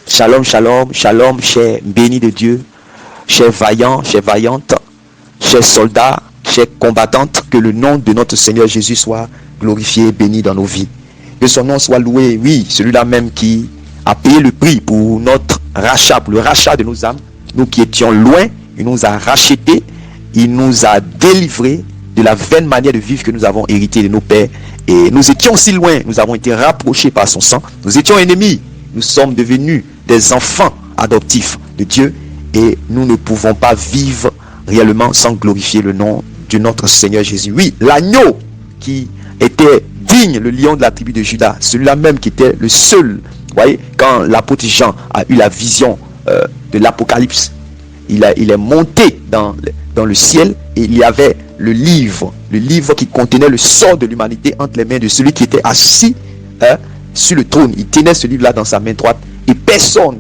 Shalom, shalom, shalom, chers bénis de Dieu, chers vaillants, chers vaillantes, chers soldats, chers combattantes, que le nom de notre Seigneur Jésus soit glorifié et béni dans nos vies. Que son nom soit loué, oui, celui-là même qui a payé le prix pour notre rachat, pour le rachat de nos âmes. Nous qui étions loin, il nous a rachetés, il nous a délivrés de la vaine manière de vivre que nous avons hérité de nos pères. Et nous étions si loin, nous avons été rapprochés par son sang. Nous étions ennemis, nous sommes devenus des enfants adoptifs de Dieu et nous ne pouvons pas vivre réellement sans glorifier le nom de notre Seigneur Jésus. Oui, l'agneau qui était digne, le lion de la tribu de Juda, celui-là même qui était le seul. Vous voyez, quand l'apôtre Jean a eu la vision de l'Apocalypse, il est monté dans le ciel et il y avait le livre qui contenait le sort de l'humanité entre les mains de celui qui était assis sur le trône. Il tenait ce livre-là dans sa main droite et personne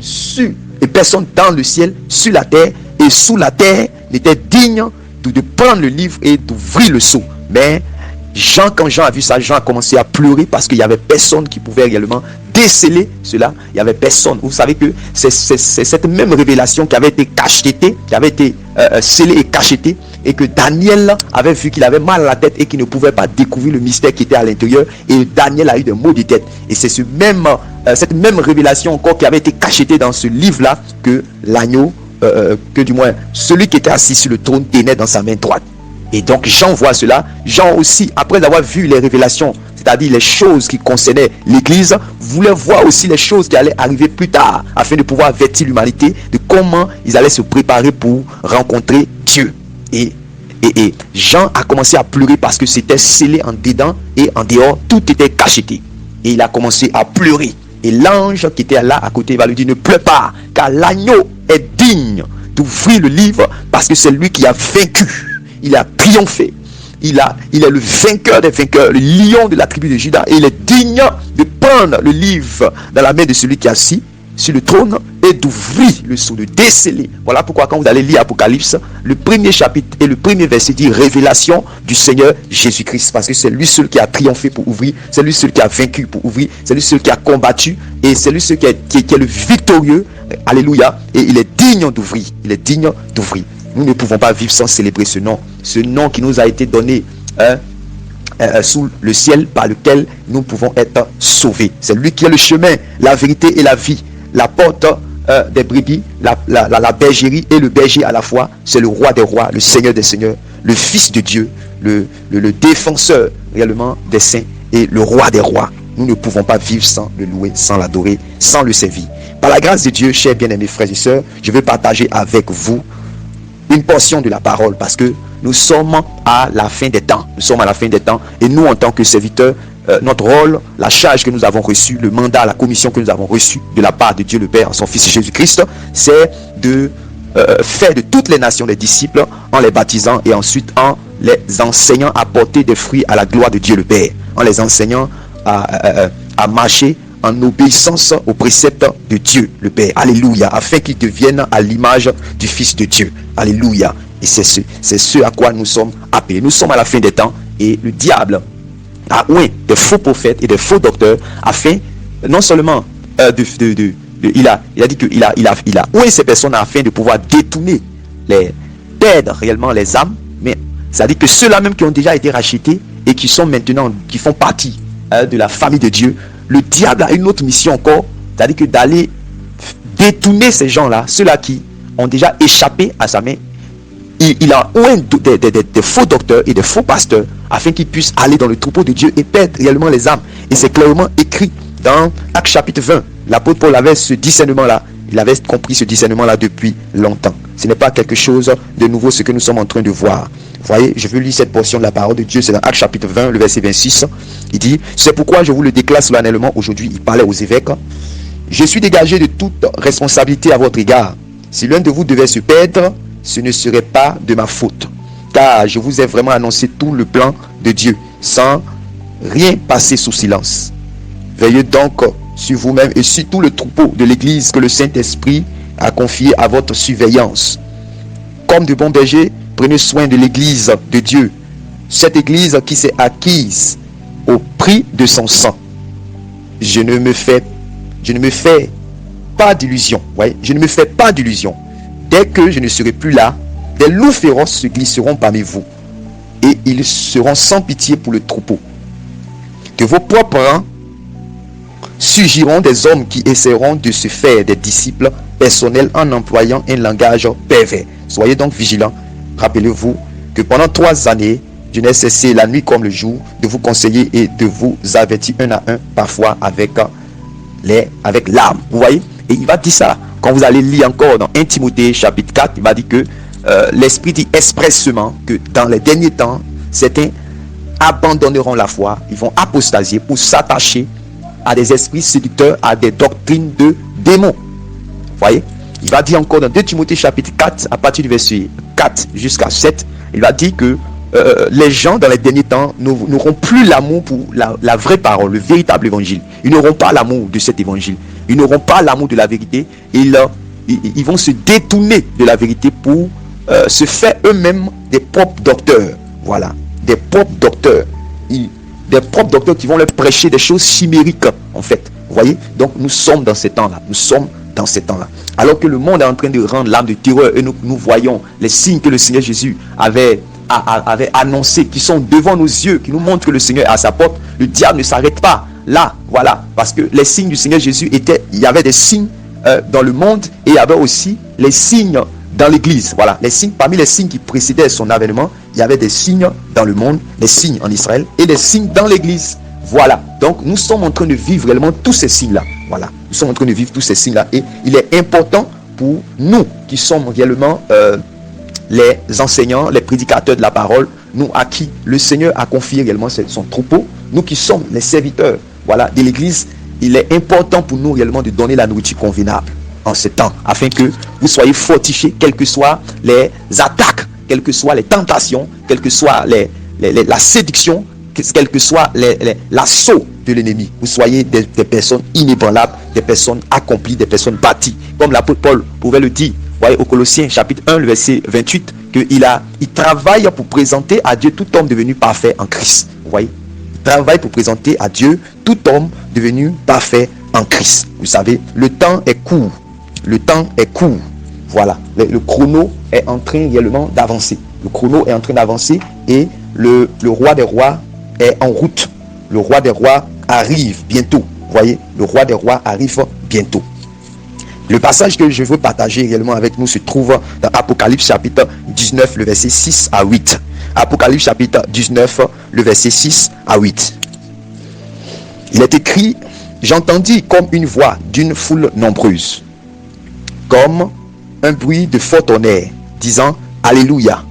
dans le ciel, sur la terre et sous la terre n'était digne de prendre le livre et d'ouvrir le sceau. Mais quand Jean a vu ça, Jean a commencé à pleurer parce qu'il n'y avait personne qui pouvait réellement déceler cela. Il n'y avait personne. Vous savez que c'est cette même révélation qui avait été cachetée, qui avait été scellée et cachetée, et que Daniel avait vu qu'il avait mal à la tête et qu'il ne pouvait pas découvrir le mystère qui était à l'intérieur. Et Daniel a eu des maux de tête. Et c'est cette même révélation encore qui avait été cachetée dans ce livre-là que l'agneau, que du moins celui qui était assis sur le trône tenait dans sa main droite. Et donc Jean voit cela. Jean aussi, après avoir vu les révélations, c'est-à-dire les choses qui concernaient l'église, voulait voir aussi les choses qui allaient arriver plus tard, afin de pouvoir avertir l'humanité de comment ils allaient se préparer pour rencontrer Dieu. Et Jean a commencé à pleurer parce que c'était scellé en dedans et en dehors, tout était cacheté. Et il a commencé à pleurer. Et l'ange qui était là à côté va lui dire: ne pleure pas, car l'agneau est digne d'ouvrir le livre, parce que c'est lui qui a vaincu. Il a triomphé. Il est le vainqueur des vainqueurs, le lion de la tribu de Juda, et il est digne de prendre le livre dans la main de celui qui est assis sur le trône et d'ouvrir le sceau, de déceler. Voilà pourquoi quand vous allez lire Apocalypse, le premier chapitre et le premier verset dit révélation du Seigneur Jésus-Christ, parce que c'est lui seul qui a triomphé pour ouvrir, c'est lui seul qui a vaincu pour ouvrir, c'est lui seul qui a combattu, et c'est lui seul qui est le victorieux. Alléluia. Et il est digne d'ouvrir. Il est digne d'ouvrir. Nous ne pouvons pas vivre sans célébrer ce nom qui nous a été donné sous le ciel, par lequel nous pouvons être sauvés. C'est lui qui est le chemin, la vérité et la vie, la porte des brebis, la bergerie et le berger à la fois. C'est le roi des rois, le Seigneur des seigneurs, le Fils de Dieu, le défenseur réellement des saints et le roi des rois. Nous ne pouvons pas vivre sans le louer, sans l'adorer, sans le servir. Par la grâce de Dieu, chers bien-aimés frères et sœurs, je veux partager avec vous une portion de la parole, parce que nous sommes à la fin des temps. Nous sommes à la fin des temps, et nous, en tant que serviteurs, notre rôle, la charge que nous avons reçue, le mandat, la commission que nous avons reçue de la part de Dieu le Père en son Fils Jésus-Christ, c'est de faire de toutes les nations des disciples, en les baptisant et ensuite en les enseignant à porter des fruits à la gloire de Dieu le Père, en les enseignant à marcher en obéissance aux préceptes de Dieu le Père. Alléluia. Afin qu'ils deviennent à l'image du Fils de Dieu. Alléluia. Et c'est ce à quoi nous sommes appelés. Nous sommes à la fin des temps, et le diable a oint des faux prophètes et des faux docteurs, afin non seulement il a dit qu'il a oint ces personnes afin de pouvoir détourner, perdre réellement les âmes, mais ça dit que ceux-là même qui ont déjà été rachetés et qui sont maintenant, qui font partie de la famille de Dieu, le diable a une autre mission encore, c'est-à-dire que d'aller détourner ces gens-là, ceux-là qui ont déjà échappé à sa main. Il a oint des faux docteurs et des faux pasteurs, afin qu'ils puissent aller dans le troupeau de Dieu et perdre réellement les âmes. Et c'est clairement écrit dans Actes chapitre 20. L'apôtre Paul avait ce discernement-là. Il avait compris ce discernement-là depuis longtemps. Ce n'est pas quelque chose de nouveau ce que nous sommes en train de voir. Vous voyez, je veux lire cette portion de la parole de Dieu. C'est dans Actes chapitre 20, le verset 26. Il dit: c'est pourquoi je vous le déclare solennellement aujourd'hui. Il parlait aux évêques. Je suis dégagé de toute responsabilité à votre égard. Si l'un de vous devait se perdre, ce ne serait pas de ma faute, car je vous ai vraiment annoncé tout le plan de Dieu, sans rien passer sous silence. Veillez donc sur vous-même et sur tout le troupeau de l'église que le Saint-Esprit a confié à votre surveillance. Comme de bons bergers, prenez soin de l'église de Dieu, cette église qui s'est acquise au prix de son sang. Je ne me fais pas d'illusions. Ouais, je ne me fais pas d'illusions. Dès que je ne serai plus là, des loups féroces se glisseront parmi vous et ils seront sans pitié pour le troupeau. De vos propres rangs surgiront des hommes qui essaieront de se faire des disciples personnels en employant un langage pervers. Soyez donc vigilants. Rappelez-vous que pendant 3 années, je n'ai cessé la nuit comme le jour de vous conseiller et de vous avertir un à un, parfois avec larmes. Vous voyez? Et il va dire ça. Quand vous allez lire encore dans 1 Timothée chapitre 4, il va dire que l'Esprit dit expressément que dans les derniers temps, certains abandonneront la foi, ils vont apostasier pour s'attacher à des esprits séducteurs, à des doctrines de démons. Vous voyez? Il va dire encore dans 2 Timothée chapitre 4, à partir du verset 4 jusqu'à 7, il va dire que les gens dans les derniers temps n'auront plus l'amour pour la vraie parole, le véritable évangile. Ils n'auront pas l'amour de cet évangile. Ils n'auront pas l'amour de la vérité. Ils vont se détourner de la vérité pour se faire eux-mêmes des propres docteurs. Voilà, des propres docteurs. Des propres docteurs qui vont leur prêcher des choses chimériques, en fait. Vous voyez? Donc nous sommes dans ces temps-là. Nous sommes dans ces temps-là. Alors que le monde est en train de rendre l'âme de terreur et nous voyons les signes que le Seigneur Jésus avait annoncé, qui sont devant nos yeux, qui nous montrent que le Seigneur est à sa porte, le diable ne s'arrête pas là, voilà, parce que les signes du Seigneur Jésus il y avait des signes dans le monde et il y avait aussi les signes dans l'église, voilà, les signes, parmi les signes qui précédaient son avènement, il y avait des signes dans le monde, des signes en Israël et des signes dans l'église, voilà, donc nous sommes en train de vivre réellement tous ces signes-là, voilà, nous sommes en train de vivre tous ces signes-là et il est important pour nous qui sommes réellement les enseignants, les prédicateurs de la parole, nous à qui le Seigneur a confié également son troupeau, nous qui sommes les serviteurs, voilà, de l'église, il est important pour nous réellement de donner la nourriture convenable en ce temps, afin que vous soyez fortifiés, quelles que soient les attaques, quelles que soient les tentations, quelle que soit la séduction, quel que soit l'assaut de l'ennemi, vous soyez des personnes inébranlables, des personnes accomplies, des personnes bâties, comme l'apôtre Paul pouvait le dire. Voyez, au Colossiens chapitre 1, le verset 28, qu'il travaille pour présenter à Dieu tout homme devenu parfait en Christ. Vous voyez, il travaille pour présenter à Dieu tout homme devenu parfait en Christ. Vous savez, le temps est court. Le temps est court. Voilà, le chrono est en train réellement d'avancer. Le chrono est en train d'avancer et le roi des rois est en route. Le roi des rois arrive bientôt. Vous voyez, le roi des rois arrive bientôt. Le passage que je veux partager réellement avec nous se trouve dans Apocalypse chapitre 19, le verset 6 à 8. Apocalypse chapitre 19, le verset 6 à 8. Il est écrit: j'entendis comme une voix d'une foule nombreuse, comme un bruit de fort tonnerre, disant Alléluia,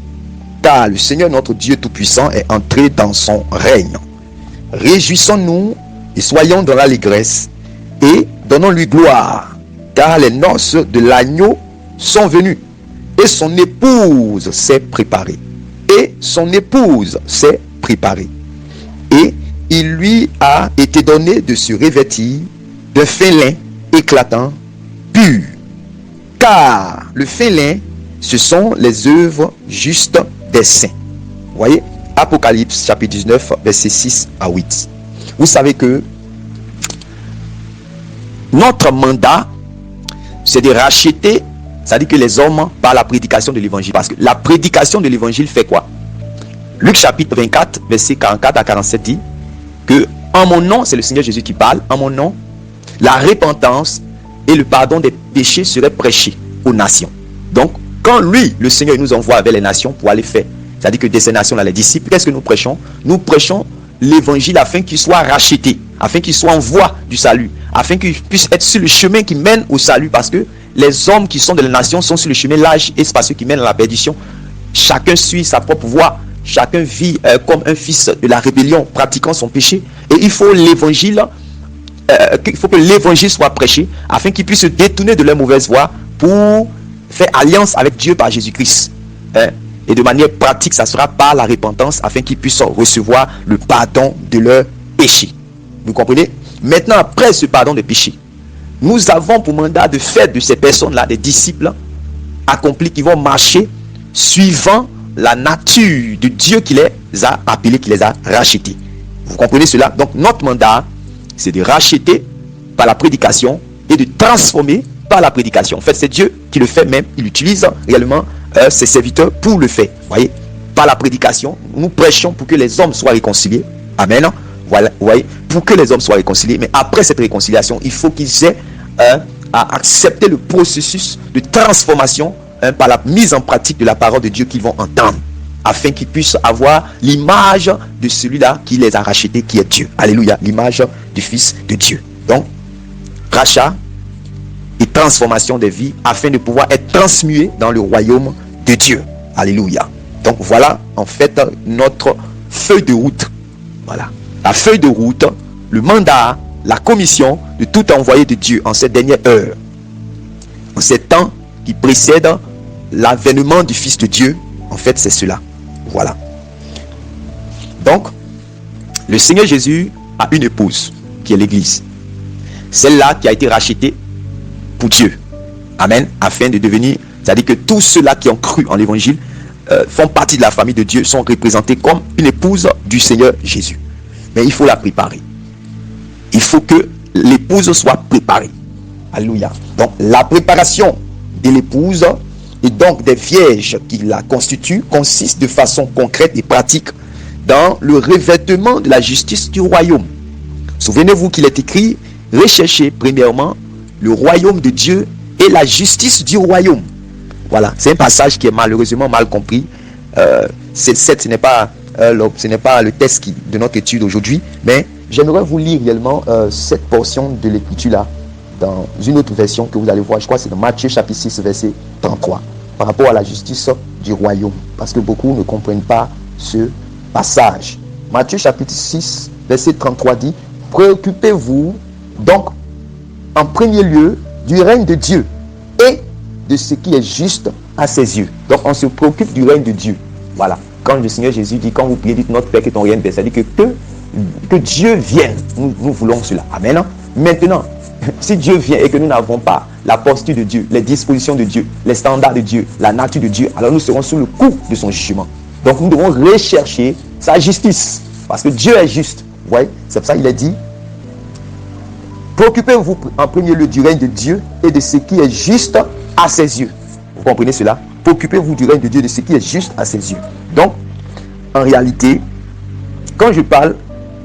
car le Seigneur notre Dieu Tout-Puissant est entré dans son règne. Réjouissons-nous et soyons dans l'allégresse et donnons-lui gloire, car les noces de l'agneau sont venues et son épouse s'est préparée. Et son épouse s'est préparée. Et il lui a été donné de se revêtir de fin lin éclatant, pur. Car le fin lin, ce sont les œuvres justes des saints. Vous voyez, Apocalypse chapitre 19, versets 6 à 8. Vous savez que notre mandat, c'est de racheter, c'est-à-dire que les hommes, par la prédication de l'évangile. Parce que la prédication de l'évangile fait quoi? Luc chapitre 24, verset 44 à 47 dit que en mon nom, c'est le Seigneur Jésus qui parle, en mon nom, la repentance et le pardon des péchés seraient prêchés aux nations. Donc, quand lui, le Seigneur, nous envoie vers les nations pour aller faire, c'est-à-dire que de ces nations-là, les disciples, qu'est-ce que nous prêchons? Nous prêchons l'évangile afin qu'il soit racheté, afin qu'il soit en voie du salut, afin qu'il puisse être sur le chemin qui mène au salut, parce que les hommes qui sont de la nation sont sur le chemin large et spacieux qui mène à la perdition. Chacun suit sa propre voie, chacun vit comme un fils de la rébellion, pratiquant son péché. Et il faut l'évangile, il faut que l'évangile soit prêché afin qu'ils puissent se détourner de leur mauvaise voie pour faire alliance avec Dieu par Jésus-Christ. Et de manière pratique, ça sera par la repentance afin qu'ils puissent recevoir le pardon de leurs péchés. Vous comprenez? Maintenant, après ce pardon des péchés, nous avons pour mandat de faire de ces personnes-là des disciples accomplis qui vont marcher suivant la nature de Dieu qui les a appelés, qui les a rachetés. Vous comprenez cela? Donc notre mandat, c'est de racheter par la prédication et de transformer par la prédication. En fait, c'est Dieu qui le fait même. Il utilise réellement ses serviteurs pour le faire. Voyez, par la prédication, nous prêchons pour que les hommes soient réconciliés. Amen. Voilà, voyez, pour que les hommes soient réconciliés. Mais après cette réconciliation, il faut qu'ils aient à accepter le processus de transformation par la mise en pratique de la parole de Dieu qu'ils vont entendre, afin qu'ils puissent avoir l'image de celui-là qui les a rachetés, qui est Dieu. Alléluia, l'image du Fils de Dieu. Donc, rachat et transformation des vies afin de pouvoir être transmués dans le royaume de Dieu. Alléluia. Donc, voilà en fait notre feuille de route. Voilà. La feuille de route, le mandat, la commission de tout envoyé de Dieu en cette dernière heure. En ces temps qui précèdent l'avènement du Fils de Dieu, en fait, c'est cela. Voilà. Donc, le Seigneur Jésus a une épouse, qui est l'Église. Celle-là qui a été rachetée pour Dieu. Amen. Afin de devenir, c'est-à-dire que tous ceux-là qui ont cru en l'Évangile font partie de la famille de Dieu, sont représentés comme une épouse du Seigneur Jésus. Mais il faut la préparer. Il faut que l'épouse soit préparée. Alléluia. Donc, la préparation de l'épouse et donc des vierges qui la constituent consiste de façon concrète et pratique dans le revêtement de la justice du royaume. Souvenez-vous qu'il est écrit: recherchez premièrement le royaume de Dieu et la justice du royaume. Voilà, c'est un passage qui est malheureusement mal compris. Ce n'est pas le texte de notre étude aujourd'hui, mais j'aimerais vous lire également cette portion de l'écriture là dans une autre version que vous allez voir. Je crois que c'est dans Matthieu chapitre 6 verset 33 par rapport à la justice du royaume, parce que beaucoup ne comprennent pas ce passage. Matthieu chapitre 6 verset 33 dit: préoccupez-vous donc en premier lieu du règne de Dieu et de ce qui est juste à ses yeux. Donc on se préoccupe du règne de Dieu. Voilà. Quand le Seigneur Jésus dit, quand vous priez, dites notre Père que ton règne vienne, ça dit que Dieu vienne. Nous voulons cela. Amen. Maintenant, si Dieu vient et que nous n'avons pas la posture de Dieu, les dispositions de Dieu, les standards de Dieu, la nature de Dieu, alors nous serons sous le coup de son jugement. Donc nous devons rechercher sa justice, parce que Dieu est juste. Vous voyez, c'est pour ça qu'il a dit: préoccupez-vous en premier lieu du règne de Dieu et de ce qui est juste à ses yeux. Vous comprenez cela? Préoccupez-vous du règne de Dieu, de ce qui est juste à ses yeux. Donc, en réalité, quand je parle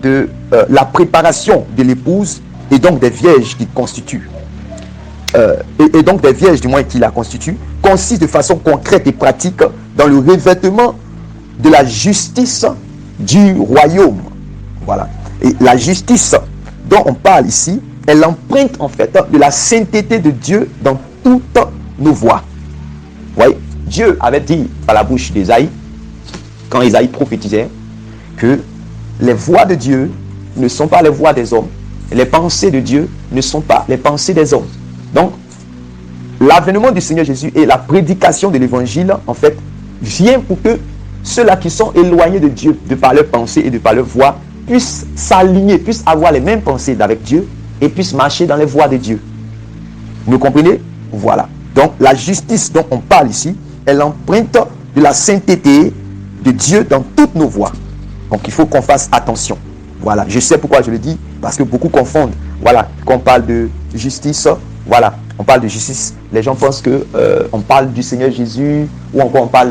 de la préparation de l'épouse et donc des vierges qui constituent, et donc des vierges du moins qui la constituent, consiste de façon concrète et pratique dans le revêtement de la justice du royaume. Voilà. Et la justice dont on parle ici est l'empreinte en fait de la sainteté de Dieu dans toutes nos voies. Vous voyez, Dieu avait dit par la bouche d'Ésaïe, quand Ésaïe prophétisait, que les voies de Dieu ne sont pas les voies des hommes. Les pensées de Dieu ne sont pas les pensées des hommes. Donc, l'avènement du Seigneur Jésus et la prédication de l'évangile, en fait, vient pour que ceux-là qui sont éloignés de Dieu, de par leurs pensées et de par leurs voies, puissent s'aligner, puissent avoir les mêmes pensées avec Dieu et puissent marcher dans les voies de Dieu. Vous comprenez? Voilà. Donc, la justice dont on parle ici est l'empreinte de la sainteté de Dieu dans toutes nos voies. Donc, il faut qu'on fasse attention. Voilà. Je sais pourquoi je le dis, parce que beaucoup confondent. Voilà. Quand on parle de justice, voilà. On parle de justice. Les gens pensent que on parle du Seigneur Jésus, ou encore on parle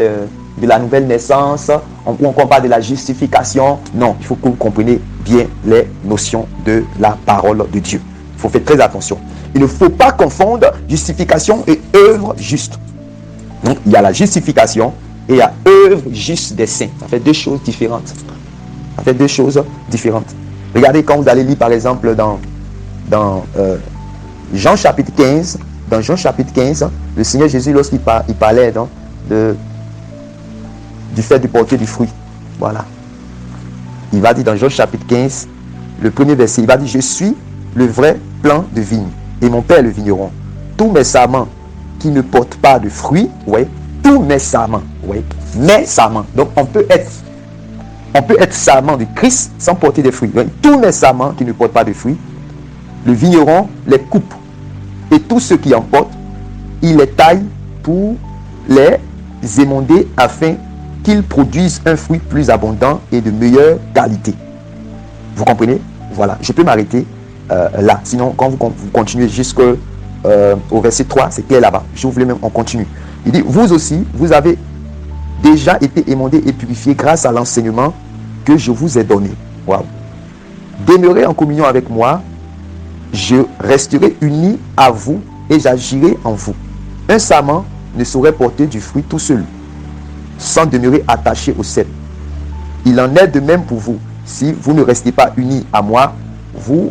de la nouvelle naissance, ou encore on parle de la justification. Non, il faut que vous compreniez bien les notions de la parole de Dieu. Il faut faire très attention. Il ne faut pas confondre justification et œuvre juste. Donc, il y a la justification et il y a œuvre juste des saints. Ça fait deux choses différentes. Ça fait deux choses différentes. Regardez quand vous allez lire par exemple dans Jean chapitre 15. Dans Jean chapitre 15, le Seigneur Jésus, lorsqu'il parlait du fait de porter du fruit. Voilà. Il va dire dans Jean chapitre 15, le premier verset, il va dire: je suis le vrai plant de vigne et mon Père le vigneron. Tous mes sarments qui ne portent pas de fruits, ouais, tous mes sarments, ouais, mes sarments. Donc on peut être sarment de Christ sans porter des fruits. Donc, tous mes sarments qui ne portent pas de fruits, le vigneron les coupe. Et tous ceux qui en portent, il les taille pour les émonder afin qu'ils produisent un fruit plus abondant et de meilleure qualité. Vous comprenez? Voilà, je peux m'arrêter là. Sinon, quand vous continuez jusqu'au au verset 3, c'est clair là-bas. Je vous voulais même, on continue. Il dit, vous aussi, vous avez déjà été émondés et purifiés grâce à l'enseignement que je vous ai donné. Waouh. Demeurez en communion avec moi, je resterai uni à vous et j'agirai en vous. Un sarment ne saurait porter du fruit tout seul, sans demeurer attaché au cep. Il en est de même pour vous. Si vous ne restez pas unis à moi, vous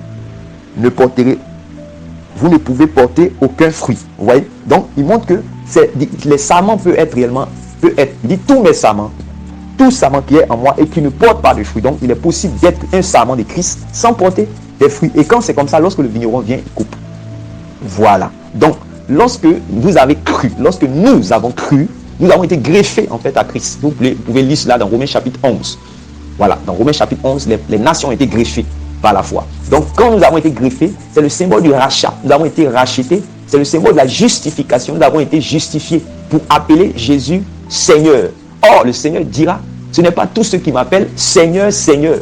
ne pouvez porter aucun fruit. Vous voyez? Donc, il montre que les sarments peuvent être réellement, il dit tous mes sarments, tout sarment qui est en moi et qui ne porte pas de fruits. Donc, il est possible d'être un sarment de Christ sans porter des fruits. Et quand c'est comme ça, lorsque le vigneron vient, il coupe. Voilà. Donc, lorsque vous avez cru, lorsque nous avons cru, nous avons été greffés en fait à Christ. Vous pouvez lire cela dans Romains chapitre 11. Voilà, dans Romains chapitre 11, les nations ont été greffées par la foi. Donc, quand nous avons été greffés, c'est le symbole du rachat. Nous avons été rachetés. C'est le symbole de la justification. Nous avons été justifiés pour appeler Jésus Seigneur. Or, le Seigneur dira, ce n'est pas tous ceux qui m'appellent Seigneur, Seigneur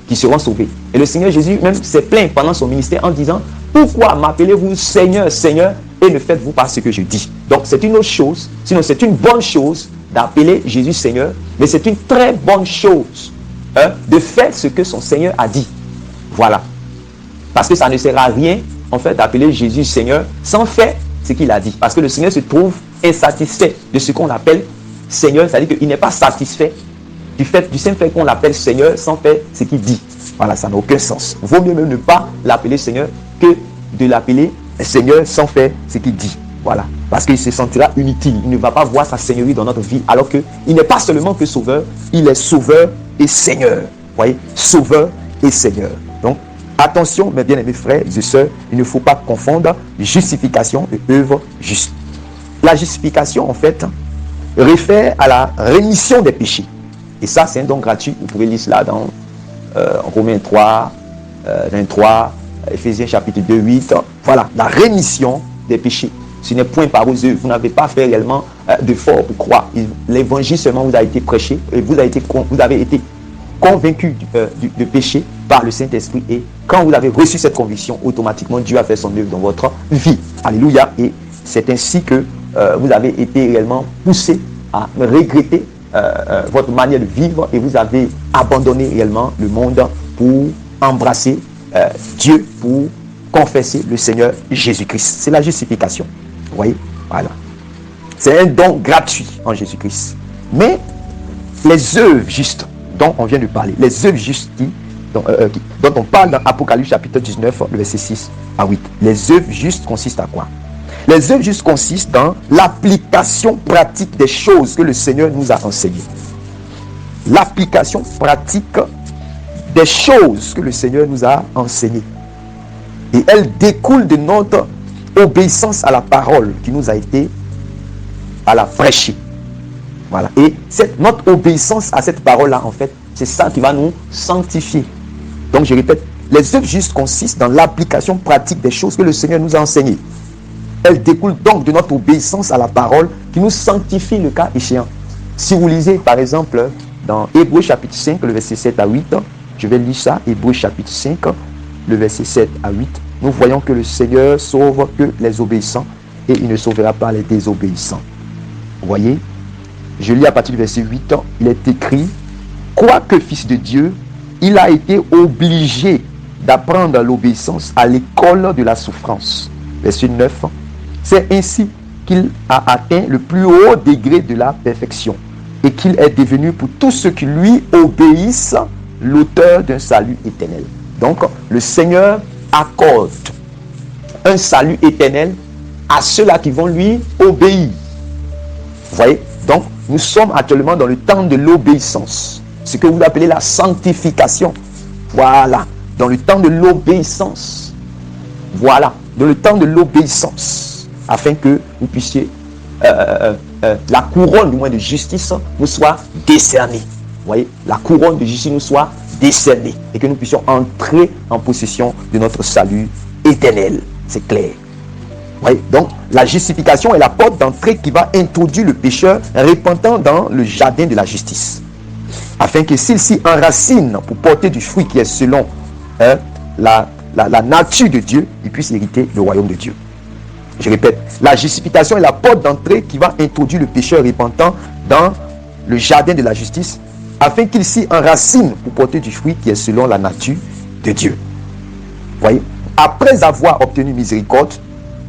qui seront sauvés. Et le Seigneur Jésus même s'est plaint pendant son ministère en disant, pourquoi m'appelez-vous Seigneur, Seigneur et ne faites-vous pas ce que je dis? Donc, c'est une autre chose. Sinon, c'est une bonne chose d'appeler Jésus Seigneur, mais c'est une très bonne chose de faire ce que son Seigneur a dit. Voilà. Parce que ça ne sert à rien, en fait, d'appeler Jésus Seigneur sans faire ce qu'il a dit. Parce que le Seigneur se trouve insatisfait de ce qu'on appelle Seigneur, c'est-à-dire qu'il n'est pas satisfait du simple fait qu'on l'appelle Seigneur sans faire ce qu'il dit. Voilà, ça n'a aucun sens. Vaut mieux même ne pas l'appeler Seigneur que de l'appeler Seigneur sans faire ce qu'il dit. Voilà. Parce qu'il se sentira inutile. Il ne va pas voir sa seigneurie dans notre vie. Alors qu'il n'est pas seulement que sauveur, il est sauveur et Seigneur. Vous voyez? Sauveur et Seigneur. Donc, attention, mes bien-aimés frères et sœurs, il ne faut pas confondre justification et œuvre juste. La justification, en fait, réfère à la rémission des péchés. Et ça, c'est un don gratuit. Vous pouvez lire cela dans Romains 3, 23, Ephésiens chapitre 2, 8. Voilà, la rémission des péchés. Ce n'est point par vos œuvres. Vous n'avez pas fait réellement d'effort pour croire. L'évangile seulement vous a été prêché et vous avez été convaincu de péché par le Saint-Esprit. Et quand vous avez reçu cette conviction, automatiquement, Dieu a fait son œuvre dans votre vie. Alléluia. Et c'est ainsi que vous avez été réellement poussé à regretter votre manière de vivre et vous avez abandonné réellement le monde pour embrasser Dieu, pour confesser le Seigneur Jésus-Christ. C'est la justification. Vous voyez? Voilà. C'est un don gratuit en Jésus-Christ. Mais les œuvres justes dont on vient de parler, les œuvres justes dont on parle dans Apocalypse chapitre 19, le verset 6 à 8. Les œuvres justes consistent à quoi? Les œuvres justes consistent dans l'application pratique des choses que le Seigneur nous a enseignées. L'application pratique des choses que le Seigneur nous a enseignées. Et elles découlent de notre obéissance à la parole qui nous a été prêchée. Voilà. Et notre obéissance à cette parole-là, en fait, c'est ça qui va nous sanctifier. Donc, je répète, les œuvres justes consistent dans l'application pratique des choses que le Seigneur nous a enseignées. Elles découlent donc de notre obéissance à la parole qui nous sanctifie le cas échéant. Si vous lisez, par exemple, dans Hébreux chapitre 5, le verset 7 à 8, je vais lire ça, Hébreux chapitre 5, le verset 7 à 8, nous voyons que le Seigneur sauve que les obéissants et il ne sauvera pas les désobéissants. Vous voyez? Je lis à partir du verset 8, il est écrit, quoique fils de Dieu, il a été obligé d'apprendre l'obéissance à l'école de la souffrance. Verset 9, c'est ainsi qu'il a atteint le plus haut degré de la perfection et qu'il est devenu pour tous ceux qui lui obéissent l'auteur d'un salut éternel. Donc, le Seigneur accorde un salut éternel à ceux-là qui vont lui obéir. Vous voyez? Donc, nous sommes actuellement dans le temps de l'obéissance. Ce que vous appelez la sanctification. Voilà. Dans le temps de l'obéissance. Voilà. Dans le temps de l'obéissance. Afin que vous puissiez, la couronne du moins de justice nous soit décernée. Vous voyez? La couronne de justice nous soit décernée. Et que nous puissions entrer en possession de notre salut éternel. C'est clair. Oui, donc la justification est la porte d'entrée qui va introduire le pécheur repentant dans le jardin de la justice. Afin que s'il s'y enracine pour porter du fruit qui est selon la nature de Dieu, il puisse hériter le royaume de Dieu. Je répète, la justification est la porte d'entrée qui va introduire le pécheur repentant dans le jardin de la justice, afin qu'il s'y enracine pour porter du fruit qui est selon la nature de Dieu. Voyez, après avoir obtenu miséricorde,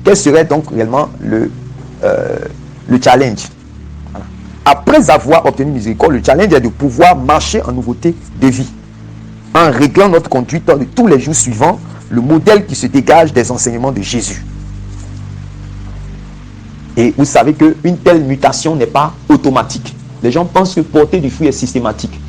quel serait donc réellement le challenge? Après avoir obtenu miséricorde, le challenge est de pouvoir marcher en nouveauté de vie, en réglant notre conduite de tous les jours suivants, le modèle qui se dégage des enseignements de Jésus. Et vous savez qu'une telle mutation n'est pas automatique. Les gens pensent que porter du fruit est systématique.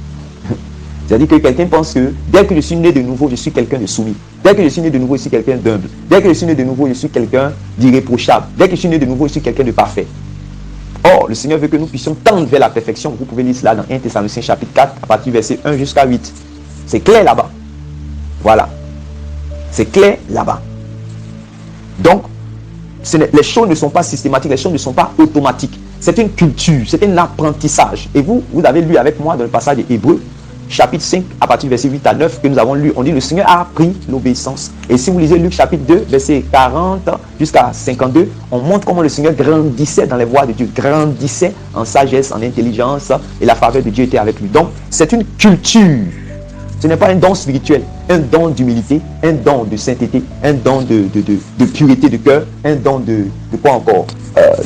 C'est-à-dire que quelqu'un pense que dès que je suis né de nouveau, je suis quelqu'un de soumis. Dès que je suis né de nouveau, je suis quelqu'un d'humble. Dès que je suis né de nouveau, je suis quelqu'un d'irréprochable. Dès que je suis né de nouveau, je suis quelqu'un de parfait. Or, le Seigneur veut que nous puissions tendre vers la perfection. Vous pouvez lire cela dans 1 Thessaloniciens chapitre 4, à partir du verset 1 jusqu'à 8. C'est clair là-bas. Voilà. C'est clair là-bas. Donc, les choses ne sont pas systématiques, les choses ne sont pas automatiques. C'est une culture, c'est un apprentissage. Et vous avez lu avec moi dans le passage des Hébreux, chapitre 5, à partir du verset 8 à 9, que nous avons lu. On dit le Seigneur a appris l'obéissance. Et si vous lisez Luc chapitre 2, verset 40 jusqu'à 52, on montre comment le Seigneur grandissait dans les voies de Dieu, grandissait en sagesse, en intelligence, et la faveur de Dieu était avec lui. Donc, c'est une culture. Ce n'est pas un don spirituel, un don d'humilité, un don de sainteté, un don de pureté de cœur, un don de quoi encore,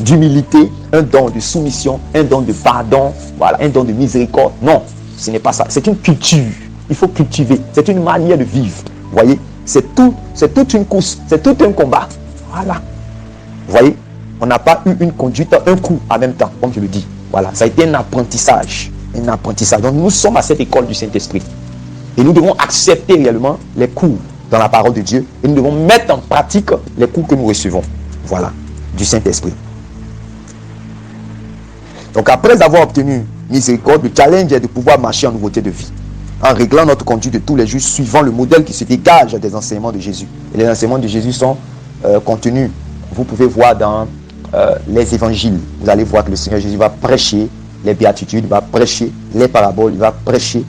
d'humilité, un don de soumission, un don de pardon, voilà, un don de miséricorde. Non, ce n'est pas ça. C'est une culture. Il faut cultiver. C'est une manière de vivre. Vous voyez, c'est toute une course, c'est tout un combat. Voilà. Vous voyez, on n'a pas eu une conduite, un coup en même temps, comme je le dis. Voilà, ça a été un apprentissage. Un apprentissage. Donc nous sommes à cette école du Saint-Esprit. Et nous devons accepter réellement les cours dans la parole de Dieu. Et nous devons mettre en pratique les cours que nous recevons. Voilà, du Saint-Esprit. Donc après avoir obtenu miséricorde, le challenge est de pouvoir marcher en nouveauté de vie, en réglant notre conduite de tous les jours, suivant le modèle qui se dégage des enseignements de Jésus. Et les enseignements de Jésus sont contenus, vous pouvez voir dans les évangiles. Vous allez voir que le Seigneur Jésus va prêcher les béatitudes, il va prêcher les paraboles, il va prêcher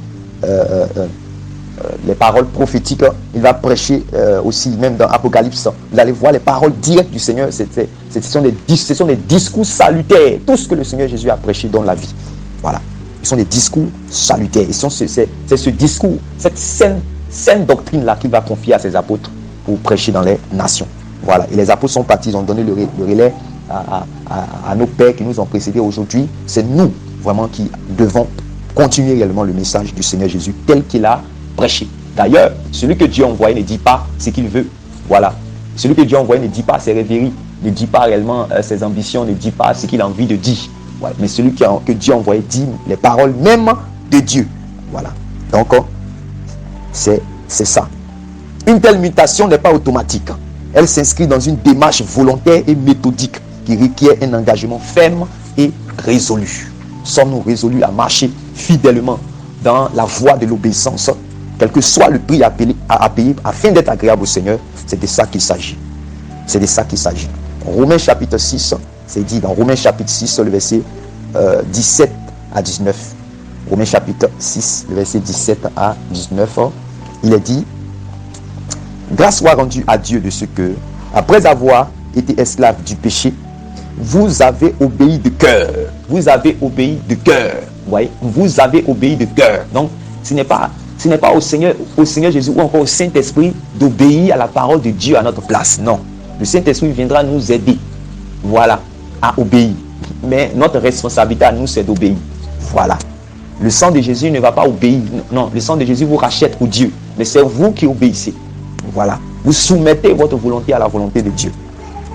les paroles prophétiques, il va prêcher aussi, même dans Apocalypse, vous allez voir les paroles directes du Seigneur. Ce sont des discours salutaires. Tout ce que le Seigneur Jésus a prêché dans la vie, voilà, ce sont des discours salutaires. C'est ce discours, cette saine doctrine-là qu'il va confier à ses apôtres pour prêcher dans les nations. Voilà, et les apôtres sont partis, ils ont donné le relais à nos pères qui nous ont précédés aujourd'hui. C'est nous, vraiment, qui devons continuer réellement le message du Seigneur Jésus tel qu'il a prêcher. D'ailleurs, celui que Dieu a envoyé ne dit pas ce qu'il veut. Voilà. Celui que Dieu a envoyé ne dit pas ses rêveries, ne dit pas réellement ses ambitions, ne dit pas ce qu'il a envie de dire. Voilà. Mais celui que Dieu a envoyé dit les paroles même de Dieu. Voilà. Donc, c'est ça. Une telle mutation n'est pas automatique. Elle s'inscrit dans une démarche volontaire et méthodique qui requiert un engagement ferme et résolu. Sommes-nous résolus à marcher fidèlement dans la voie de l'obéissance, quel que soit le prix à payer afin d'être agréable au Seigneur? C'est de ça qu'il s'agit. C'est de ça qu'il s'agit. Romains chapitre 6, c'est dit dans Romains chapitre 6, le verset 17 à 19. Romains chapitre 6, le verset 17 à 19, il est dit: grâce soit rendue à Dieu de ce que, après avoir été esclave du péché, vous avez obéi de cœur. Vous avez obéi de cœur. Vous voyez, vous avez obéi de cœur. Donc, ce n'est pas au Seigneur Jésus ou encore au Saint-Esprit d'obéir à la parole de Dieu à notre place. Non. Le Saint-Esprit viendra nous aider, voilà, à obéir. Mais notre responsabilité à nous, c'est d'obéir. Voilà. Le sang de Jésus ne va pas obéir. Non, le sang de Jésus vous rachète au Dieu. Mais c'est vous qui obéissez. Voilà. Vous soumettez votre volonté à la volonté de Dieu.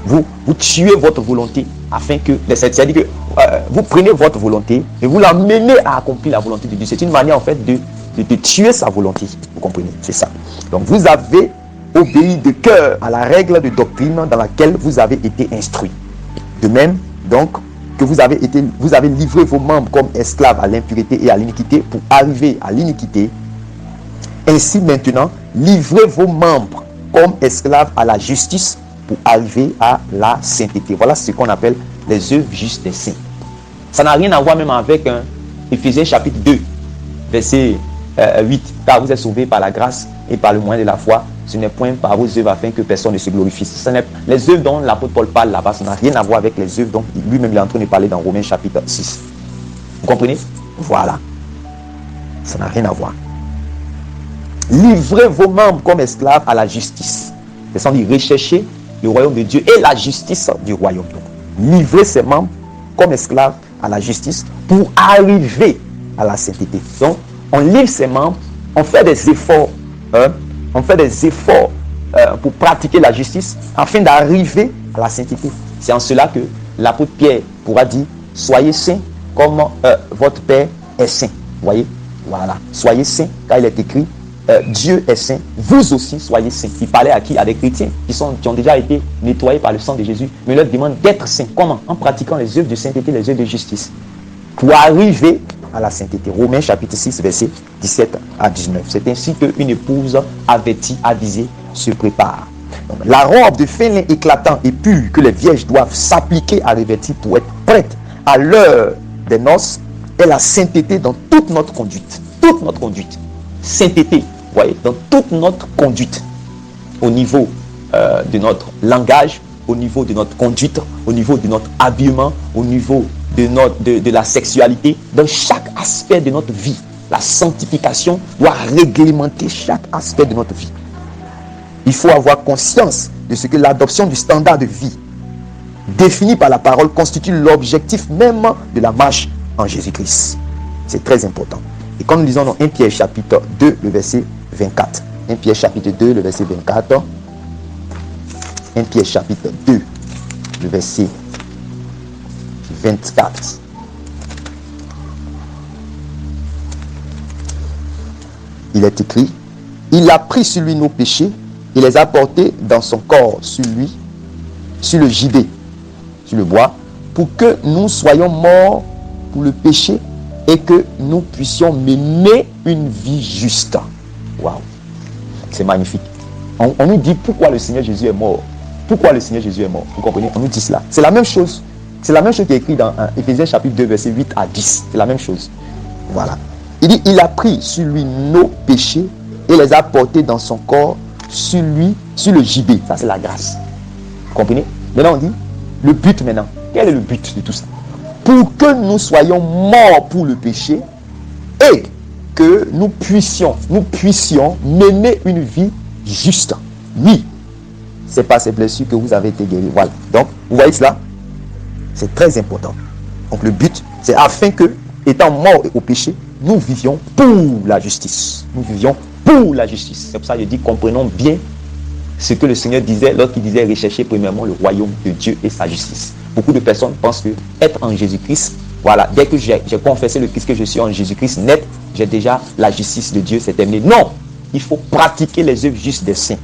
Vous tuez votre volonté afin que, c'est-à-dire que vous prenez votre volonté et vous l'amenez à accomplir la volonté de Dieu. C'est une manière en fait de tuer sa volonté. Vous comprenez? C'est ça. Donc vous avez obéi de cœur à la règle de doctrine dans laquelle vous avez été instruit. De même, donc, que vous avez livré vos membres comme esclaves à l'impureté et à l'iniquité pour arriver à l'iniquité. Ainsi maintenant, livrez vos membres comme esclaves à la justice pour arriver à la sainteté. Voilà ce qu'on appelle les œuvres justes des saints. Ça n'a rien à voir même avec Éphésiens chapitre 2, verset 8. Car vous êtes sauvés par la grâce et par le moyen de la foi. ce n'est point par vos œuvres afin que personne ne se glorifie. Les œuvres dont l'apôtre Paul parle là-bas, ça n'a rien à voir avec les œuvres dont lui-même il est en train de parler dans Romains chapitre 6. Vous comprenez? Voilà. Ça n'a rien à voir. Livrez vos membres comme esclaves à la justice. C'est-à-dire rechercher le royaume de Dieu et la justice du royaume. Donc, livrer ses membres comme esclaves à la justice pour arriver à la sainteté. Donc, on livre ses membres, on fait des efforts, pour pratiquer la justice afin d'arriver à la sainteté. C'est en cela que l'apôtre Pierre pourra dire, soyez saints comme votre Père est saint. Vous voyez? Voilà. Soyez saints, car il est écrit, Dieu est saint, vous aussi soyez saints. Il parlait à qui? À des chrétiens qui ont déjà été nettoyés par le sang de Jésus, mais il leur demande d'être saints. Comment? En pratiquant les œuvres de sainteté, les œuvres de justice, pour arriver à la sainteté. Romains chapitre 6, verset 17 à 19. C'est ainsi qu'une épouse avertie, avisée, se prépare. Donc, la robe de fin lin éclatant et pure que les vierges doivent s'appliquer à revêtir pour être prêtes à l'heure des noces est la sainteté dans toute notre conduite. Toute notre conduite. Sainteté, vous voyez, dans toute notre conduite. Au niveau de notre langage, au niveau de notre conduite, au niveau de notre habillement, au niveau de la sexualité, dans chaque aspect de notre vie. La sanctification doit réglementer chaque aspect de notre vie. Il faut avoir conscience de ce que l'adoption du standard de vie défini par la parole constitue l'objectif même de la marche en Jésus-Christ. C'est très important. Et quand nous lisons dans 1 Pierre chapitre 2, le verset 24. 1 Pierre chapitre 2, le verset 24. 1 Pierre chapitre 2, le verset 24. Il est écrit, il a pris sur lui nos péchés et les a portés dans son corps sur lui, sur le gibet, sur le bois, pour que nous soyons morts pour le péché et que nous puissions mener une vie juste. Waouh, c'est magnifique. On nous dit pourquoi le Seigneur Jésus est mort. Pourquoi le Seigneur Jésus est mort. Vous comprenez? On nous dit cela. C'est la même chose. C'est la même chose qui est écrit dans Éphésiens chapitre 2, verset 8 à 10. C'est la même chose. Voilà. Il dit, il a pris sur lui nos péchés et les a portés dans son corps sur lui, sur le gibet. Ça, c'est la grâce. Vous comprenez? Maintenant, on dit, le but maintenant. Quel est le but de tout ça? Pour que nous soyons morts pour le péché et que nous puissions mener une vie juste. Oui, c'est par ces blessures que vous avez été guéris. Voilà. Donc, vous voyez cela? C'est très important. Donc, le but, c'est afin que, étant morts au péché, nous vivions pour la justice. Nous vivions pour la justice. C'est pour ça que je dis, comprenons bien ce que le Seigneur disait lorsqu'il disait rechercher premièrement le royaume de Dieu et sa justice. Beaucoup de personnes pensent que être en Jésus-Christ, voilà, dès que j'ai confessé le Christ que je suis en Jésus-Christ net, j'ai déjà la justice de Dieu, c'est terminé. Non, il faut pratiquer les œuvres justes des saints.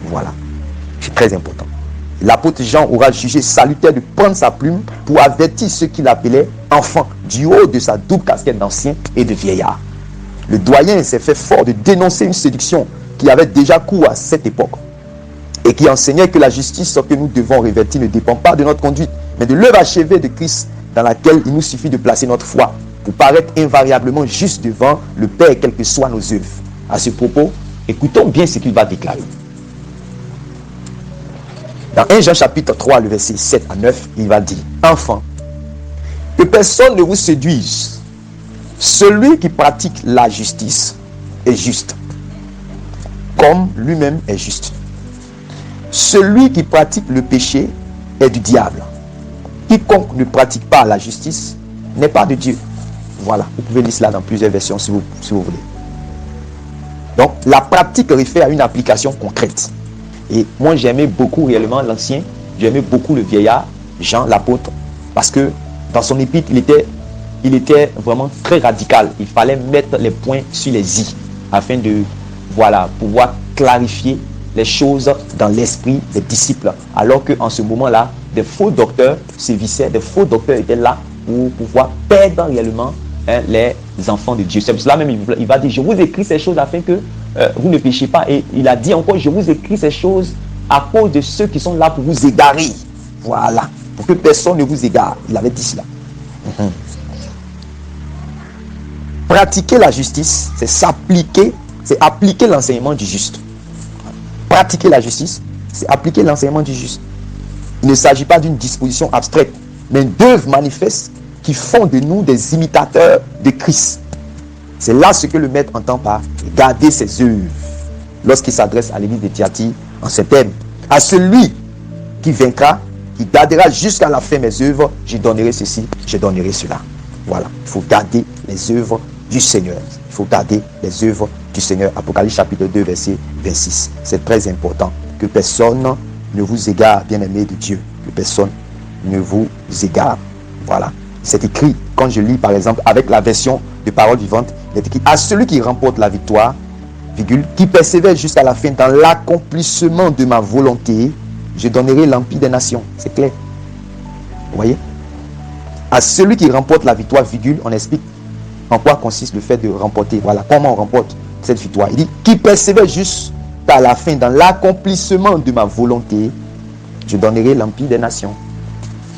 Voilà, c'est très important. L'apôtre Jean aura jugé salutaire de prendre sa plume pour avertir ceux qu'il appelait enfants du haut de sa double casquette d'ancien et de vieillard. Le doyen s'est fait fort de dénoncer une séduction qui avait déjà cours à cette époque et qui enseignait que la justice que nous devons revêtir ne dépend pas de notre conduite, mais de l'œuvre achevée de Christ dans laquelle il nous suffit de placer notre foi pour paraître invariablement juste devant le Père, quelles que soient nos œuvres. À ce propos, écoutons bien ce qu'il va déclarer. Dans 1 Jean chapitre 3, le verset 7 à 9, il va dire, enfants, que personne ne vous séduise. Celui qui pratique la justice est juste, comme lui-même est juste. Celui qui pratique le péché est du diable. Quiconque ne pratique pas la justice n'est pas de Dieu. Voilà, vous pouvez lire cela dans plusieurs versions si vous voulez. Donc, la pratique réfère à une application concrète. Et moi, j'aimais beaucoup réellement l'ancien, j'aimais beaucoup le vieillard, Jean l'apôtre, parce que dans son épître, il était vraiment très radical. Il fallait mettre les points sur les i, afin de, voilà, pouvoir clarifier les choses dans l'esprit des disciples. Alors qu'en ce moment-là, des faux docteurs sévissaient, des faux docteurs étaient là pour pouvoir perdre réellement les enfants de Dieu. C'est pour cela même, il va dire, je vous écris ces choses afin que vous ne péchez pas. Et il a dit encore, je vous écris ces choses à cause de ceux qui sont là pour vous égarer. Voilà, pour que personne ne vous égare. Il avait dit cela. Pratiquer la justice, c'est appliquer l'enseignement du juste. Pratiquer la justice, c'est appliquer l'enseignement du juste. Il ne s'agit pas d'une disposition abstraite, mais d'œuvres manifestes qui font de nous des imitateurs de Christ. C'est là ce que le maître entend par garder ses œuvres lorsqu'il s'adresse à l'église de Thyatire en ces termes. À celui qui vaincra, qui gardera jusqu'à la fin mes œuvres, je donnerai ceci, je donnerai cela. Voilà, il faut garder les œuvres du Seigneur. Il faut garder les œuvres du Seigneur. Apocalypse chapitre 2, verset 26. C'est très important que personne ne vous égare, bien-aimés de Dieu. Que personne ne vous égare. Voilà. C'est écrit, quand je lis par exemple avec la version de Parole vivante, il est écrit à celui qui remporte la victoire, virgule, qui persévère jusqu'à la fin dans l'accomplissement de ma volonté, je donnerai l'empire des nations. C'est clair. Vous voyez? À celui qui remporte la victoire, virgule, on explique en quoi consiste le fait de remporter. Voilà, comment on remporte cette victoire. Il dit, qui persévère jusqu'à la fin dans l'accomplissement de ma volonté, je donnerai l'empire des nations.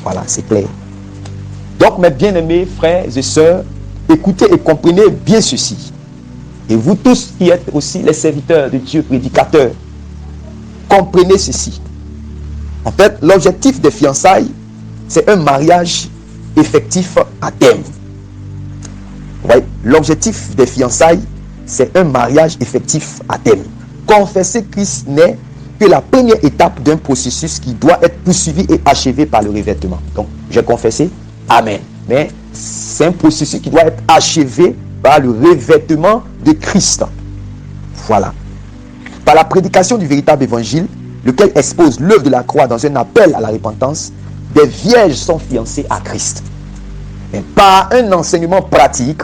Voilà, c'est clair. Donc, mes bien-aimés frères et sœurs, écoutez et comprenez bien ceci. Et vous tous qui êtes aussi les serviteurs de Dieu, prédicateurs, comprenez ceci. En fait, l'objectif des fiançailles, c'est un mariage effectif à terme. Ouais, l'objectif des fiançailles, c'est un mariage effectif à terme. Confesser Christ n'est que la première étape d'un processus qui doit être poursuivi et achevé par le revêtement. Donc, j'ai confessé, amen. Mais c'est un processus qui doit être achevé par le revêtement de Christ. Voilà. Par la prédication du véritable évangile, lequel expose l'œuvre de la croix dans un appel à la repentance, des vierges sont fiancées à Christ. Mais par un enseignement pratique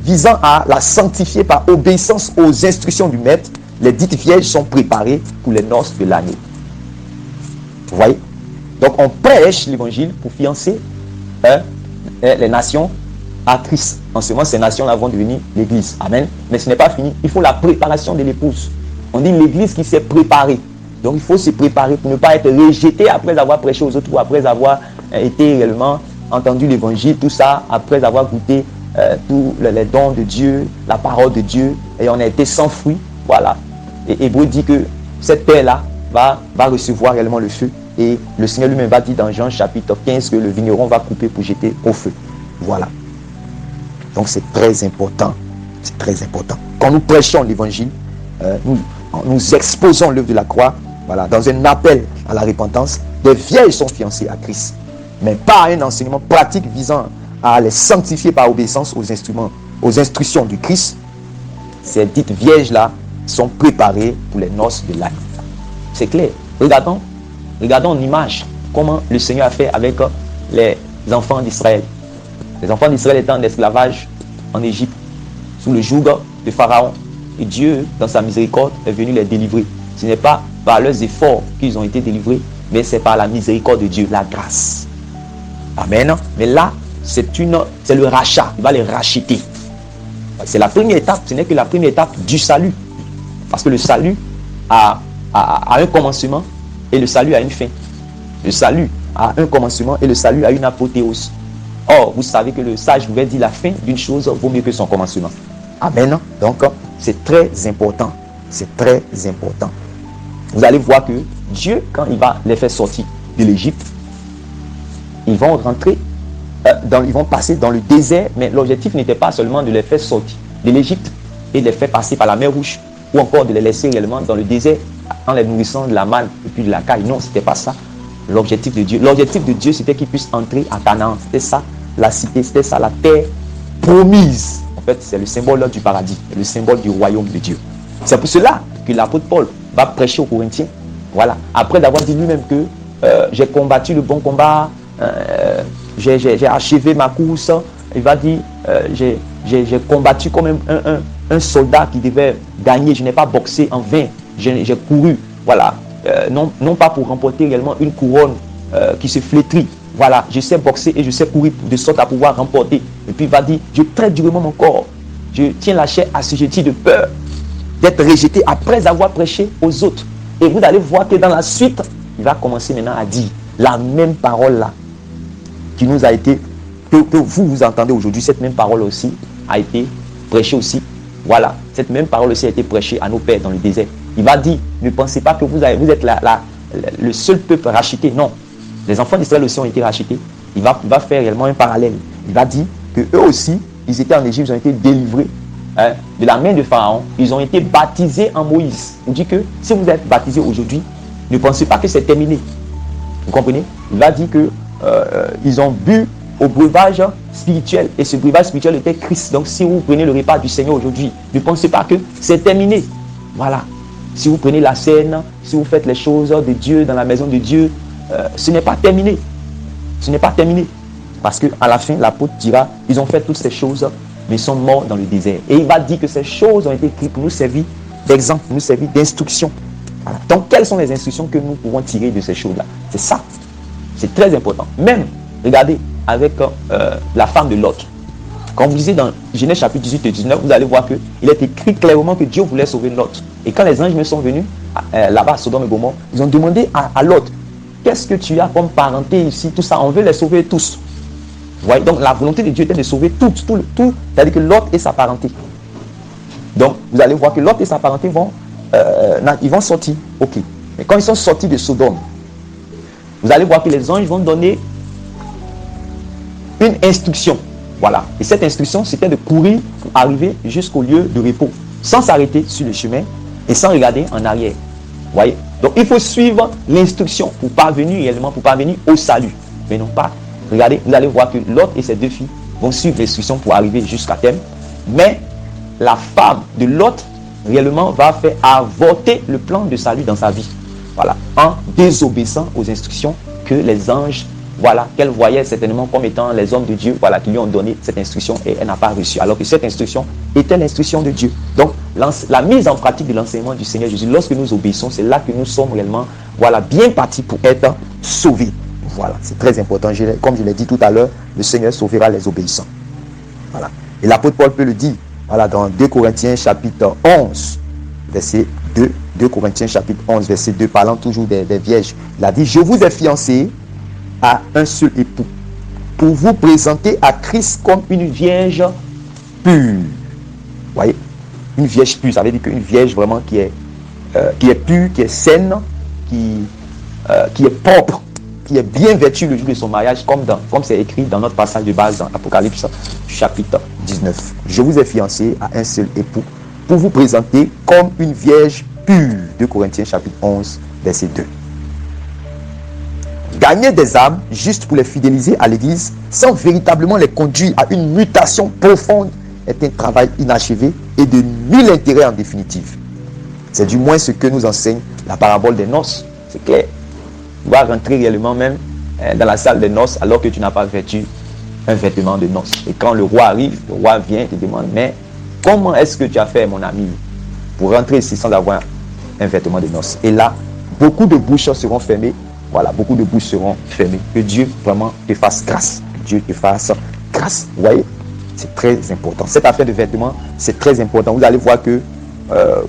visant à la sanctifier par obéissance aux instructions du maître, les dites vierges sont préparées pour les noces de l'année. Vous voyez? Donc on prêche l'évangile pour fiancer les nations à Christ. En ce moment, ces nations-là vont devenir l'église. Amen. Mais ce n'est pas fini. Il faut la préparation de l'épouse. On dit l'église qui s'est préparée. Donc il faut se préparer pour ne pas être rejeté après avoir prêché aux autres ou après avoir été réellement entendu l'évangile, tout ça, après avoir goûté tous les dons de Dieu, la parole de Dieu, et on a été sans fruit. Voilà. Et Hébreu dit que cette terre-là va recevoir réellement le feu. Et le Seigneur lui-même va dire dans Jean chapitre 15 que le vigneron va couper pour jeter au feu. Voilà. Donc c'est très important. C'est très important. Quand nous prêchons l'évangile, nous exposons l'œuvre de la croix, voilà, dans un appel à la repentance. Des vieilles sont fiancées à Christ, mais pas un enseignement pratique visant à les sanctifier par obéissance aux instructions du Christ. Ces dites vierges-là sont préparées pour les noces de l'année. C'est clair. Regardons en image comment le Seigneur a fait avec les enfants d'Israël. Les enfants d'Israël étant en esclavage en Égypte, sous le joug de Pharaon. Et Dieu, dans sa miséricorde, est venu les délivrer. Ce n'est pas par leurs efforts qu'ils ont été délivrés, mais c'est par la miséricorde de Dieu, la grâce. Amen. Mais là, c'est le rachat. Il va les racheter. C'est la première étape. Ce n'est que la première étape du salut. Parce que le salut a un commencement et le salut a une fin. Le salut a un commencement et le salut a une apothéose. Or, vous savez que le sage pouvait dire la fin d'une chose vaut mieux que son commencement. Amen. Donc, c'est très important. C'est très important. Vous allez voir que Dieu, quand il va les faire sortir de l'Égypte, ils vont rentrer, ils vont passer dans le désert, mais l'objectif n'était pas seulement de les faire sortir de l'Égypte et de les faire passer par la mer Rouge, ou encore de les laisser réellement dans le désert en les nourrissant de la manne et puis de la caille. Non, c'était pas ça. L'objectif de Dieu. L'objectif de Dieu, c'était qu'ils puissent entrer à Canaan. C'était ça, la cité, c'était ça, la terre promise. En fait, c'est le symbole du paradis, le symbole du royaume de Dieu. C'est pour cela que l'apôtre Paul va prêcher aux Corinthiens. Voilà. Après d'avoir dit lui-même que j'ai combattu le bon combat, j'ai achevé ma course, il va dire j'ai combattu comme un soldat qui devait gagner. Je n'ai pas boxé en vain. J'ai couru. Voilà. Non pas pour remporter réellement une couronne qui se flétrit. Voilà, je sais boxer et je sais courir de sorte à pouvoir remporter. Et puis il va dire, je traite durement mon corps. Je tiens la chair assujettie de peur d'être rejeté après avoir prêché aux autres. Et vous allez voir que dans la suite, il va commencer maintenant à dire la même parole là qui nous a été, que vous entendez aujourd'hui, cette même parole aussi a été prêchée aussi. Voilà, cette même parole aussi a été prêchée à nos pères dans le désert. Il va dire, ne pensez pas que vous êtes le seul peuple racheté. Non. Les enfants d'Israël aussi ont été rachetés. Il va faire réellement un parallèle. Il va dire que eux aussi, ils étaient en Égypte, ils ont été délivrés de la main de Pharaon. Ils ont été baptisés en Moïse. Il dit que si vous êtes baptisés aujourd'hui, ne pensez pas que c'est terminé. Vous comprenez? Il va dire que ils ont bu au breuvage spirituel. Et ce breuvage spirituel était Christ. Donc si vous prenez le repas du Seigneur aujourd'hui, ne pensez pas que c'est terminé. Voilà. Si vous prenez la scène, si vous faites les choses de Dieu dans la maison de Dieu, ce n'est pas terminé. Ce n'est pas terminé. Parce qu'à la fin, l'apôtre dira, ils ont fait toutes ces choses, mais ils sont morts dans le désert. Et il va dire que ces choses ont été écrites pour nous servir d'exemple, pour nous servir d'instruction. Voilà. Donc, quelles sont les instructions que nous pouvons tirer de ces choses-là? C'est ça. C'est très important. Même, regardez, avec la femme de Lot. Quand vous lisez dans Genèse chapitre 18 et 19, vous allez voir qu'il est écrit clairement que Dieu voulait sauver Lot. Et quand les anges sont venus, là-bas à Sodome et Gomorrhe, ils ont demandé à Lot, qu'est-ce que tu as comme parenté ici, tout ça, on veut les sauver tous. Vous voyez, donc la volonté de Dieu était de sauver tout, c'est-à-dire que Lot et sa parenté. Donc, vous allez voir que Lot et sa parenté ils vont sortir, ok. Mais quand ils sont sortis de Sodome, vous allez voir que les anges vont donner une instruction. Voilà. Et cette instruction, c'était de courir pour arriver jusqu'au lieu de repos, sans s'arrêter sur le chemin et sans regarder en arrière. Vous voyez? Donc, il faut suivre l'instruction pour parvenir réellement, pour parvenir au salut. Mais non pas. Regardez, vous allez voir que Lot et ses deux filles vont suivre l'instruction pour arriver jusqu'à terme. Mais la femme de Lot, réellement, va faire avorter le plan de salut dans sa vie. Voilà. En désobéissant aux instructions que les anges, voilà, qu'elle voyait certainement comme étant les hommes de Dieu, voilà, qui lui ont donné cette instruction et elle n'a pas reçu. Alors que cette instruction était l'instruction de Dieu. Donc, la mise en pratique de l'enseignement du Seigneur Jésus, lorsque nous obéissons, c'est là que nous sommes réellement, voilà, bien partis pour être sauvés. Voilà, c'est très important. Comme je l'ai dit tout à l'heure, le Seigneur sauvera les obéissants. Voilà. Et l'apôtre Paul peut le dire, voilà, dans 2 Corinthiens chapitre 11, verset 2. 2 Corinthiens chapitre 11, verset 2, parlant toujours des vierges. Il a dit, je vous ai fiancés à un seul époux, pour vous présenter à Christ comme une vierge pure. Vous voyez, une vierge pure, ça veut dire qu'une vierge vraiment qui est pure, qui est saine, qui est propre, qui est bien vêtue le jour de son mariage, comme c'est écrit dans notre passage de base dans Apocalypse chapitre 19. Je vous ai fiancé à un seul époux, pour vous présenter comme une vierge pure. 2 Corinthiens chapitre 11, verset 2. Gagner des âmes juste pour les fidéliser à l'église sans véritablement les conduire à une mutation profonde est un travail inachevé et de nul intérêt en définitive. C'est du moins ce que nous enseigne la parabole des noces. C'est clair. Tu vas rentrer réellement même dans la salle des noces alors que tu n'as pas vêtu un vêtement de noces. Et quand le roi arrive, le roi vient et te demande, mais comment est-ce que tu as fait, mon ami, pour rentrer ici sans avoir un vêtement de noces? Et là, beaucoup de bouches seront fermées. Voilà, beaucoup de bouches seront fermées. Que Dieu vraiment te fasse grâce. Que Dieu te fasse grâce. Vous voyez, c'est très important. Cette affaire de vêtements, c'est très important. Vous allez voir que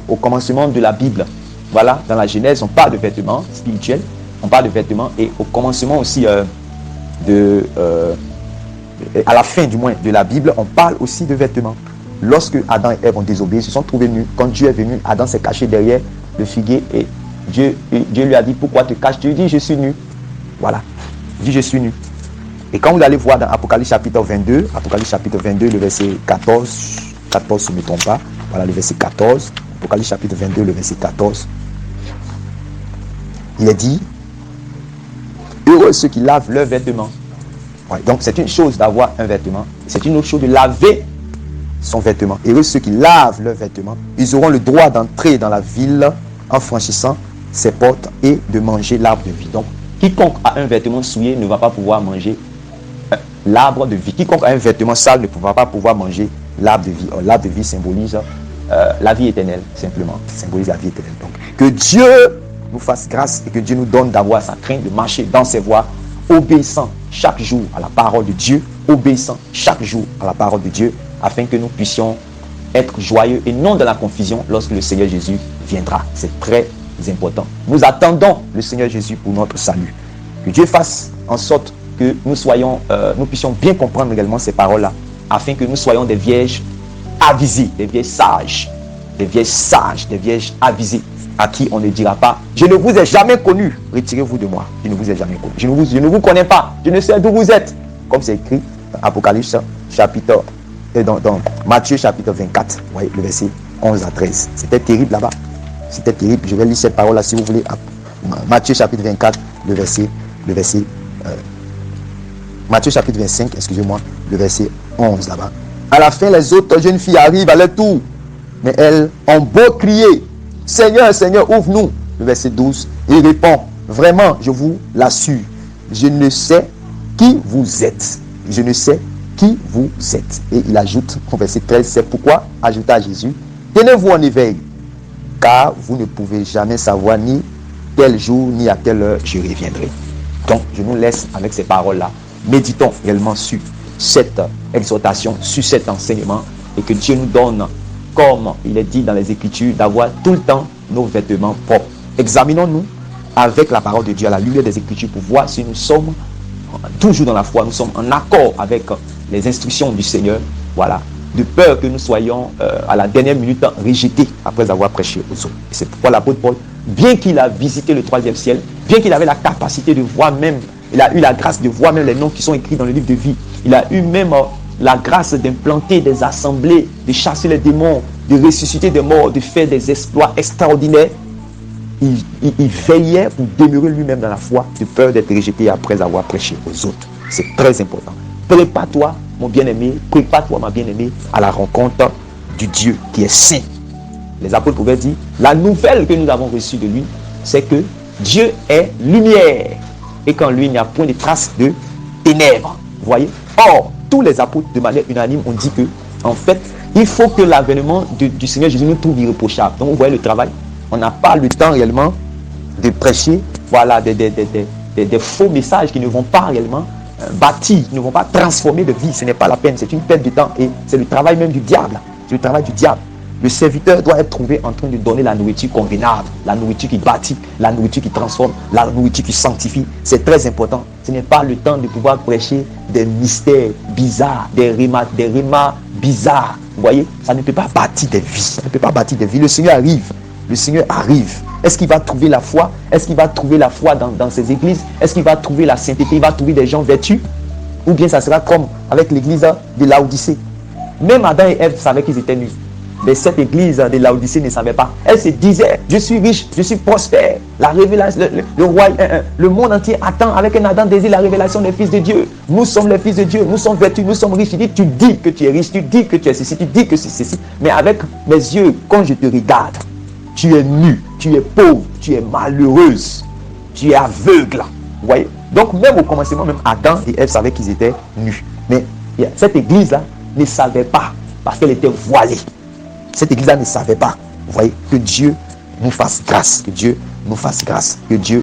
au commencement de la Bible, voilà, dans la Genèse, on parle de vêtements spirituels. On parle de vêtements et au commencement aussi à la fin du moins de la Bible, on parle aussi de vêtements. Lorsque Adam et Ève ont désobéi, ils se sont trouvés nus. Quand Dieu est venu, Adam s'est caché derrière le figuier et Dieu lui a dit, pourquoi te caches? Dieu dit, je suis nu. Voilà. Il dit, je suis nu. Et quand vous allez voir dans Apocalypse chapitre 22, le verset 14, si je ne me trompe pas, voilà le verset 14, Apocalypse chapitre 22, le verset 14, il est dit, heureux ceux qui lavent leurs vêtements. Ouais, donc c'est une chose d'avoir un vêtement, c'est une autre chose de laver son vêtement. Heureux ceux qui lavent leurs vêtements, ils auront le droit d'entrer dans la ville en franchissant ses portes et de manger l'arbre de vie. Donc, quiconque a un vêtement souillé ne va pas pouvoir manger l'arbre de vie. Quiconque a un vêtement sale ne va pas pouvoir manger l'arbre de vie. L'arbre de vie symbolise la vie éternelle, simplement. Symbolise la vie éternelle. Donc, que Dieu nous fasse grâce et que Dieu nous donne d'avoir sa crainte, de marcher dans ses voies, obéissant chaque jour à la parole de Dieu, obéissant chaque jour à la parole de Dieu, afin que nous puissions être joyeux et non dans la confusion lorsque le Seigneur Jésus viendra. C'est très important. Nous attendons le Seigneur Jésus pour notre salut. Que Dieu fasse en sorte que nous puissions bien comprendre également ces paroles-là, afin que nous soyons des vierges avisées, des vierges sages, des vierges sages, des vierges avisées. à qui on ne dira pas, je ne vous ai jamais connu, retirez-vous de moi, je ne vous ai jamais connu, je ne vous connais pas, je ne sais d'où vous êtes, comme c'est écrit dans Apocalypse chapitre, dans Matthieu chapitre 24, vous voyez le verset 11 à 13, c'était terrible là-bas, c'était terrible, je vais lire cette parole là si vous voulez, Matthieu chapitre 24, le verset Matthieu chapitre 25, excusez-moi, le verset 11 là-bas. À la fin, les autres jeunes filles arrivent à leur tour, mais elles ont beau crier, Seigneur, Seigneur, ouvre-nous. Le verset 12, il répond, vraiment, je vous l'assure, je ne sais qui vous êtes. Je ne sais qui vous êtes. Et il ajoute au verset 13, c'est pourquoi, ajouta à Jésus, tenez-vous en éveil, car vous ne pouvez jamais savoir ni quel jour, ni à quelle heure je reviendrai. Donc, je nous laisse avec ces paroles-là. Méditons réellement sur cette exhortation, sur cet enseignement, et que Dieu nous donne, comme il est dit dans les Écritures, d'avoir tout le temps nos vêtements propres. Examinons-nous avec la parole de Dieu à la lumière des Écritures pour voir si nous sommes toujours dans la foi, nous sommes en accord avec les instructions du Seigneur, voilà, de peur que nous soyons à la dernière minute rejetés après avoir prêché aux autres. Et c'est pourquoi l'apôtre Paul, bien qu'il a visité le troisième ciel, bien qu'il avait la capacité de voir même, il a eu la grâce de voir même les noms qui sont écrits dans le livre de vie, il a eu même la grâce d'implanter des assemblées, de chasser les démons, de ressusciter des morts, de faire des exploits extraordinaires. Il veillait pour demeurer lui-même dans la foi, de peur d'être rejeté après avoir prêché aux autres. C'est très important. Prépare-toi, mon bien-aimé, prépare-toi, ma bien-aimée, à la rencontre du Dieu qui est saint. Les apôtres pouvaient dire, la nouvelle que nous avons reçue de lui, c'est que Dieu est lumière. Et qu'en lui, il n'y a point de trace de ténèbres. Vous voyez? Or, tous les apôtres, de manière unanime, ont dit que, en fait, il faut que l'avènement du Seigneur Jésus nous trouve irréprochable. Donc, vous voyez le travail. On n'a pas le temps réellement de prêcher, voilà, des faux messages qui ne vont pas réellement bâtir, qui ne vont pas transformer de vie. Ce n'est pas la peine, c'est une perte de temps et c'est le travail même du diable. C'est le travail du diable. Le serviteur doit être trouvé en train de donner la nourriture convenable, la nourriture qui bâtit, la nourriture qui transforme, la nourriture qui sanctifie. C'est très important. Ce n'est pas le temps de pouvoir prêcher des mystères bizarres, des rimas bizarres. Vous voyez, ça ne peut pas bâtir des vies. Ça ne peut pas bâtir des vies. Le Seigneur arrive. Le Seigneur arrive. Est-ce qu'il va trouver la foi? Est-ce qu'il va trouver la foi dans ces églises? Est-ce qu'il va trouver la sainteté? Il va trouver des gens vertus? Ou bien ça sera comme avec l'église de Laodicée. Même Adam et Ève savaient qu'ils étaient nus. Mais cette église de Laodicée ne savait pas. Elle se disait, je suis riche, je suis prospère. La révélation, le monde entier attend avec un ardent désir la révélation des fils de Dieu. Nous sommes les fils de Dieu, nous sommes vertus, nous sommes riches. Il dit, tu dis que tu es riche, tu dis que tu es ceci, tu dis que c'est ceci. Mais avec mes yeux, quand je te regarde, tu es nu, tu es pauvre, tu es malheureuse, tu es aveugle. Vous voyez? Donc même au commencement, même Adam et Ève savaient qu'ils étaient nus. Mais cette église-là ne savait pas parce qu'elle était voilée. Cette église-là ne savait pas. Vous voyez, que Dieu nous fasse grâce. Que Dieu nous fasse grâce. Que Dieu